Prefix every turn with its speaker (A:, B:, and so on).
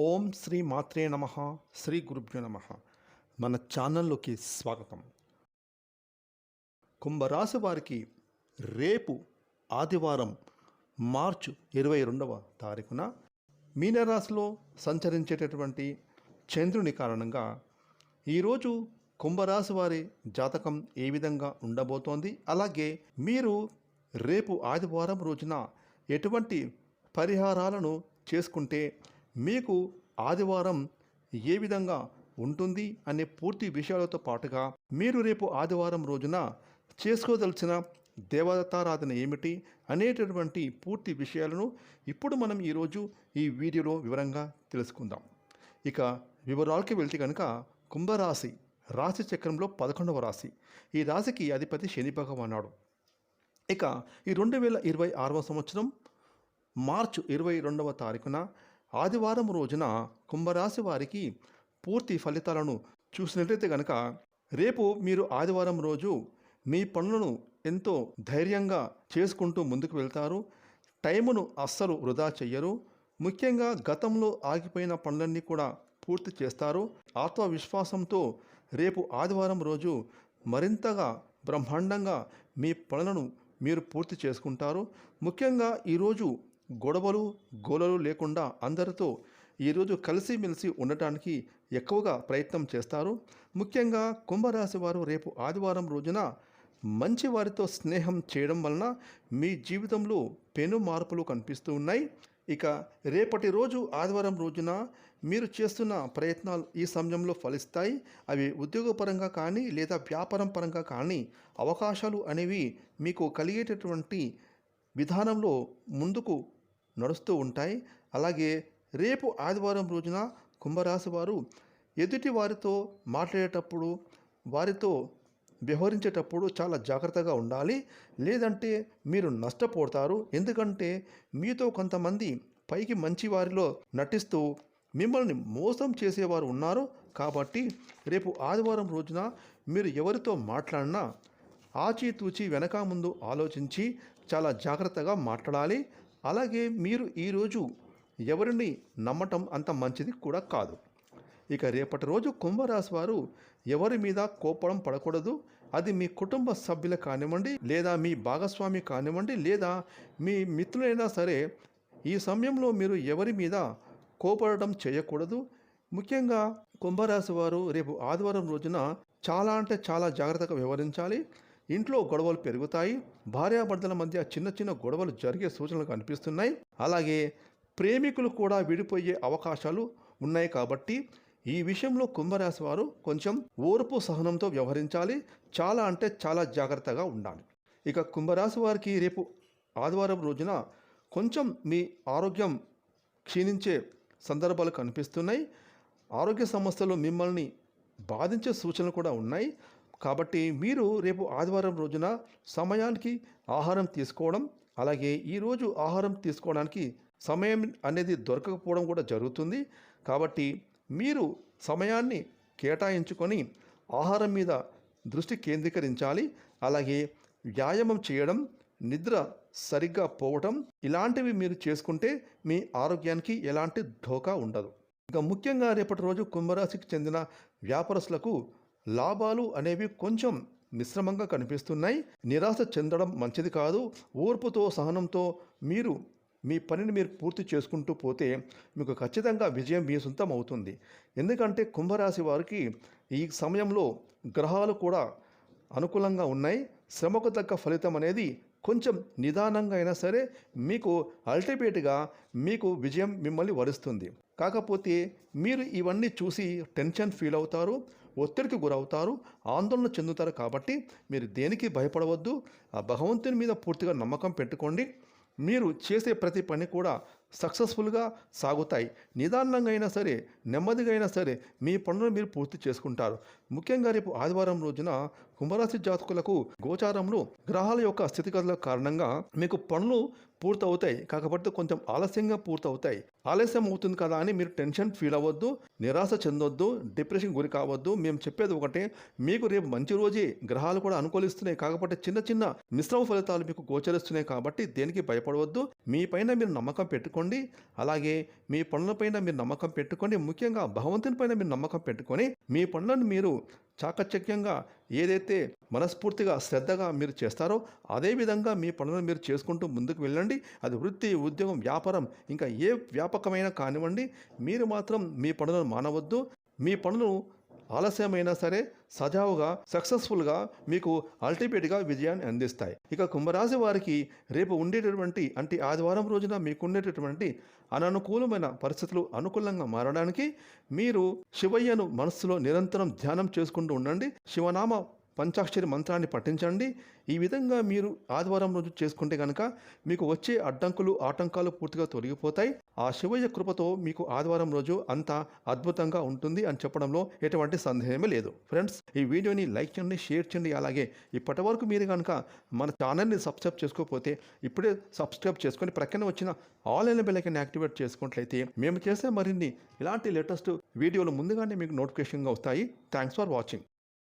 A: ఓం శ్రీ మాత్రే నమః. శ్రీ గురుభ్యో నమః. మన ఛానల్లోకి స్వాగతం. కుంభరాశి వారికి రేపు ఆదివారం మార్చి 22వ తారీఖున మీనరాశిలో సంచరించేటటువంటి చంద్రుని కారణంగా ఈరోజు కుంభరాశి వారి జాతకం ఏ విధంగా ఉండబోతోంది, అలాగే మీరు రేపు ఆదివారం రోజున ఎటువంటి పరిహారాలను చేసుకుంటే మీకు ఆదివారం ఏ విధంగా ఉంటుంది అనే పూర్తి విషయాలతో పాటుగా మీరు రేపు ఆదివారం రోజున చేసుకోదలిచిన దేవతారాధన ఏమిటి అనేటటువంటి పూర్తి విషయాలను ఇప్పుడు మనం ఈరోజు ఈ వీడియోలో వివరంగా తెలుసుకుందాం. ఇక వివరాలకి వెళ్తే కనుక కుంభరాశి రాశి చక్రంలో 11వ రాశి. ఈ రాశికి అధిపతి శని భగవానుడు. ఇక ఈ 2026వ సంవత్సరం మార్చి 22వ తారీఖున ఆదివారం రోజున కుంభరాశి వారికి పూర్తి ఫలితాలను చూసినట్లయితే కనుక రేపు మీరు ఆదివారం రోజు మీ పనులను ఎంతో ధైర్యంగా చేసుకుంటూ ముందుకు వెళ్తారు. టైమును అస్సలు వృధా చెయ్యరు. ముఖ్యంగా గతంలో ఆగిపోయిన పనులన్నీ కూడా పూర్తి చేస్తారు. ఆత్మవిశ్వాసంతో రేపు ఆదివారం రోజు మరింతగా బ్రహ్మాండంగా మీ పనులను మీరు పూర్తి చేసుకుంటారు. ముఖ్యంగా ఈరోజు గొడవలు గోలలు లేకుండా అందరితో ఈరోజు కలిసిమెలిసి ఉండటానికి ఎక్కువగా ప్రయత్నం చేస్తారు. ముఖ్యంగా కుంభరాశి వారు రేపు ఆదివారం రోజున మంచి వారితో స్నేహం చేయడం వలన మీ జీవితంలో పెను మార్పులు కనిపిస్తూ ఉన్నాయి. ఇక రేపటి రోజు ఆదివారం రోజున మీరు చేస్తున్న ప్రయత్నాలు ఈ సమయంలో ఫలిస్తాయి. అవి ఉద్యోగపరంగా కానీ లేదా వ్యాపారం పరంగా కానీ అవకాశాలు అనేవి మీకు కలిగేటటువంటి విధానంలో ముందుకు నడుస్తూ ఉంటాయి. అలాగే రేపు ఆదివారం రోజున కుంభరాశి వారు ఎదుటి వారితో మాట్లాడేటప్పుడు వారితో వ్యవహరించేటప్పుడు చాలా జాగ్రత్తగా ఉండాలి, లేదంటే మీరు నష్టపోతారు. ఎందుకంటే మీతో కొంతమంది పైకి మంచి వారిలో నటిస్తూ మిమ్మల్ని మోసం చేసేవారు ఉన్నారు. కాబట్టి రేపు ఆదివారం రోజున మీరు ఎవరితో మాట్లాడినా ఆచితూచి వెనక ముందు ఆలోచించి చాలా జాగ్రత్తగా మాట్లాడాలి. అలాగే మీరు ఈరోజు ఎవరిని నమ్మటం అంత మంచిది కూడా కాదు. ఇక రేపటి రోజు కుంభరాశి వారు ఎవరి మీద కోపడం పడకూడదు. అది మీ కుటుంబ సభ్యులు కానివ్వండి, లేదా మీ భాగస్వామి కానివ్వండి, లేదా మీ మిత్రులైనా సరే ఈ సమయంలో మీరు ఎవరి మీద కోపడటం చేయకూడదు. ముఖ్యంగా కుంభరాశి వారు రేపు ఆదివారం రోజున చాలా జాగ్రత్తగా వ్యవహరించాలి. ఇంట్లో గొడవలు పెరుగుతాయి. భార్యాభర్తల మధ్య చిన్న చిన్న గొడవలు జరిగే సూచనలు కనిపిస్తున్నాయి. అలాగే ప్రేమికులు కూడా విడిపోయే అవకాశాలు ఉన్నాయి. కాబట్టి ఈ విషయంలో కుంభరాశి వారు కొంచెం ఓర్పు సహనంతో వ్యవహరించాలి. చాలా జాగ్రత్తగా ఉండాలి. ఇక కుంభరాశి వారికి రేపు ఆదివారం రోజున కొంచెం మీ ఆరోగ్యం క్షీణించే సందర్భాలు కనిపిస్తున్నాయి. ఆరోగ్య సమస్యలు మిమ్మల్ని బాధించే సూచనలు కూడా ఉన్నాయి. కాబట్టి మీరు రేపు ఆదివారం రోజున సమయానికి ఆహారం తీసుకోవడం, అలాగే ఈరోజు ఆహారం తీసుకోవడానికి సమయం అనేది దొరకకపోవడం కూడా జరుగుతుంది. కాబట్టి మీరు సమయాన్ని కేటాయించుకొని ఆహారం మీద దృష్టి కేంద్రీకరించాలి. అలాగే వ్యాయామం చేయడం, నిద్ర సరిగ్గా పోవటం ఇలాంటివి మీరు చేసుకుంటే మీ ఆరోగ్యానికి ఎలాంటి ఢోకా ఉండదు. ఇక ముఖ్యంగా రేపటి రోజు కుంభరాశికి చెందిన వ్యాపారస్తులకు లాభాలు అనేవి కొంచెం మిశ్రమంగా కనిపిస్తున్నాయి. నిరాశ చెందడం మంచిది కాదు. ఓర్పుతో సహనంతో మీరు మీ పనిని మీరు పూర్తి చేసుకుంటూ పోతే మీకు ఖచ్చితంగా విజయం మీ సొంతం అవుతుంది. ఎందుకంటే కుంభరాశి వారికి ఈ సమయంలో గ్రహాలు కూడా అనుకూలంగా ఉన్నాయి. శ్రమకు తగ్గ ఫలితం అనేది కొంచెం నిదానంగా అయినా సరే మీకు అల్టిమేట్గా మీకు విజయం మిమ్మల్ని వరిస్తుంది. కాకపోతే మీరు ఇవన్నీ చూసి టెన్షన్ ఫీల్ అవుతారు, ఒత్తిడికి గురవుతారు, ఆందోళన చెందుతారు. కాబట్టి మీరు దేనికి భయపడవద్దు. ఆ భగవంతుని మీద పూర్తిగా నమ్మకం పెట్టుకోండి. మీరు చేసే ప్రతి పని కూడా సక్సెస్ఫుల్గా సాగుతాయి. నిదానంగా అయినా సరే, నెమ్మదిగా అయినా సరే మీ పనులను మీరు పూర్తి చేసుకుంటారు. ముఖ్యంగా రేపు ఆదివారం రోజున కుంభరాశి జాతకులకు గోచారంలో గ్రహాల యొక్క స్థితిగతుల కారణంగా మీకు పనులు పూర్తవుతాయి. కాకపోతే కొంచెం ఆలస్యంగా పూర్తవుతాయి. ఆలస్యం అవుతుంది కదా అని మీరు టెన్షన్ ఫీల్ అవ్వద్దు, నిరాశ చెందొద్దు, డిప్రెషన్ గురి కావద్దు. మేము చెప్పేది ఒకటే, మీకు రేపు మంచి రోజే, గ్రహాలు కూడా అనుకూలిస్తున్నాయి. కాకపోతే చిన్న చిన్న మిశ్రమ ఫలితాలు మీకు గోచరిస్తున్నాయి కాబట్టి దేనికి భయపడవద్దు. మీ పైన మీరు నమ్మకం పెట్టుకోండి. అలాగే మీ పనులపైన మీరు నమ్మకం పెట్టుకోండి. ముఖ్యంగా భగవంతుని పైన మీరు నమ్మకం పెట్టుకొని మీ పనులను మీరు చాకచక్యంగా ఏదైతే మనస్ఫూర్తిగా శ్రద్ధగా మీరు చేస్తారో అదే విధంగా మీ పనులను మీరు చేసుకుంటూ ముందుకు వెళ్ళండి. అది వృత్తి, ఉద్యోగం, వ్యాపారం, ఇంకా ఏ వ్యాపకమైనా కానివ్వండి, మీరు మాత్రం మీ పనులను మానవద్దు. మీ పనులు ఆలస్యమైనా సరే సజావుగా సక్సెస్ఫుల్గా మీకు అల్టిమేట్గా విజయాన్ని అందిస్తాయి. ఇక కుంభరాశి వారికి రేపు ఉండేటటువంటి అంటే ఆదివారం రోజున మీకు ఉండేటటువంటి అననుకూలమైన పరిస్థితులు అనుకూలంగా మారడానికి మీరు శివయ్యను మనస్సులో నిరంతరం ధ్యానం చేసుకుంటూ ఉండండి. శివనామ పంచాక్షరి మంత్రాన్ని పఠించండి. ఈ విధంగా మీరు ఆదివారం రోజు చేసుకుంటే కనుక మీకు వచ్చే అడ్డంకులు ఆటంకాలు పూర్తిగా తొలగిపోతాయి. ఆ శివయ్య కృపతో మీకు ఆదివారం రోజు అంతా అద్భుతంగా ఉంటుంది అని చెప్పడంలో ఎటువంటి సందేహమే లేదు. ఫ్రెండ్స్, ఈ వీడియోని లైక్ చేయండి, షేర్ చేయండి. అలాగే ఇప్పటి వరకు మీరు కనుక మన ఛానల్ని సబ్స్క్రైబ్ చేసుకోకపోతే ఇప్పుడే సబ్స్క్రైబ్ చేసుకొని ప్రక్కన వచ్చిన ఆల్ అయిన బెల్ ఐకాన్ యాక్టివేట్ చేసుకున్నట్లయితే మేము చేసే మరిన్ని ఇలాంటి లేటెస్ట్ వీడియోలు ముందుగానే మీకు నోటిఫికేషన్గా వస్తాయి. Thanks for watching.